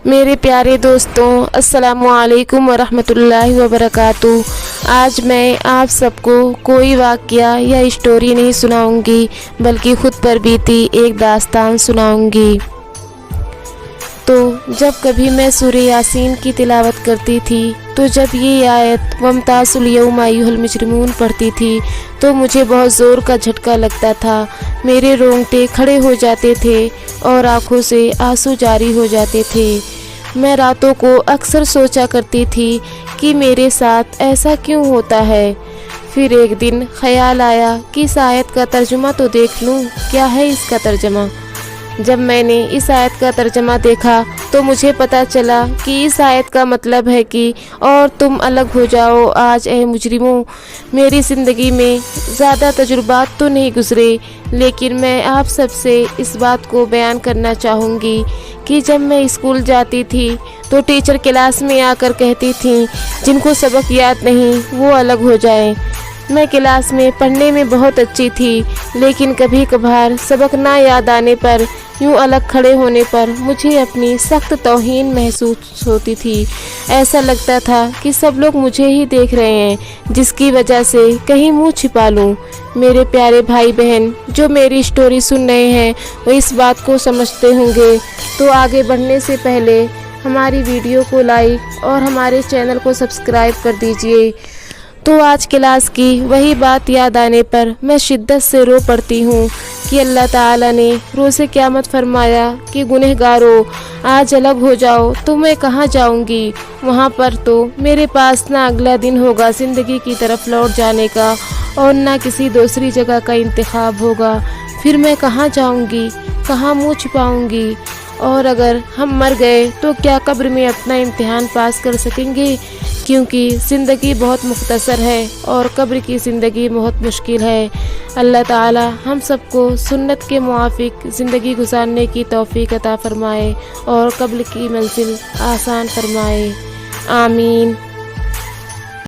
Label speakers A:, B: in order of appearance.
A: میرے پیارے دوستوں، السلام علیکم ورحمۃ اللہ وبرکاتہ۔ آج میں آپ سب کو کوئی واقعہ یا اسٹوری نہیں سناؤں گی، بلکہ خود پر بیتی ایک داستان سناؤں گی۔ تو جب کبھی میں سورہ یاسین کی تلاوت کرتی تھی تو جب یہ آیت وَامْتَازُوا الْيَوْمَ أَيُّهَا الْمُجْرِمُونَ پڑھتی تھی تو مجھے بہت زور کا جھٹکا لگتا تھا۔ میرے رونگٹے کھڑے ہو جاتے تھے اور آنکھوں سے آنسو جاری ہو جاتے تھے۔ میں راتوں کو اکثر سوچا کرتی تھی کہ میرے ساتھ ایسا کیوں ہوتا ہے۔ پھر ایک دن خیال آیا کہ اس آیت کا ترجمہ تو دیکھ لوں، کیا ہے اس کا ترجمہ۔ جب میں نے اس آیت کا ترجمہ دیکھا تو مجھے پتہ چلا کہ اس آیت کا مطلب ہے کہ اور تم الگ ہو جاؤ آج اے مجرموں۔ میری زندگی میں زیادہ تجربات تو نہیں گزرے، لیکن میں آپ سب سے اس بات کو بیان کرنا چاہوں گی کہ جب میں اسکول جاتی تھی تو ٹیچر کلاس میں آ کر کہتی تھیں جن کو سبق یاد نہیں وہ الگ ہو جائیں۔ میں کلاس میں پڑھنے میں بہت اچھی تھی، لیکن کبھی کبھار سبق نہ یاد آنے پر یوں الگ کھڑے ہونے پر مجھے اپنی سخت توہین محسوس ہوتی تھی۔ ایسا لگتا تھا کہ سب لوگ مجھے ہی دیکھ رہے ہیں، جس کی وجہ سے کہیں منہ چھپا لوں۔ میرے پیارے بھائی بہن جو میری اسٹوری سن رہے ہیں وہ اس بات کو سمجھتے ہوں گے، تو آگے بڑھنے سے پہلے ہماری ویڈیو کو لائک اور ہمارے چینل کو سبسکرائب کر دیجئے۔ تو آج کلاس کی وہی بات یاد آنے پر میں شدت سے رو پڑتی ہوں کہ اللہ تعالیٰ نے روز قیامت فرمایا کہ گنہگارو آج الگ ہو جاؤ تو میں کہاں جاؤں گی؟ وہاں پر تو میرے پاس نہ اگلا دن ہوگا زندگی کی طرف لوٹ جانے کا اور نہ کسی دوسری جگہ کا انتخاب ہوگا۔ پھر میں کہاں جاؤں گی؟ کہاں منہ چھپاؤں گی؟ اور اگر ہم مر گئے تو کیا قبر میں اپنا امتحان پاس کر سکیں گے؟ کیونکہ زندگی بہت مختصر ہے اور قبر کی زندگی بہت مشکل ہے۔ اللہ تعالی ہم سب کو سنت کے موافق زندگی گزارنے کی توفیق عطا فرمائے اور قبر کی منزل آسان فرمائے، آمین۔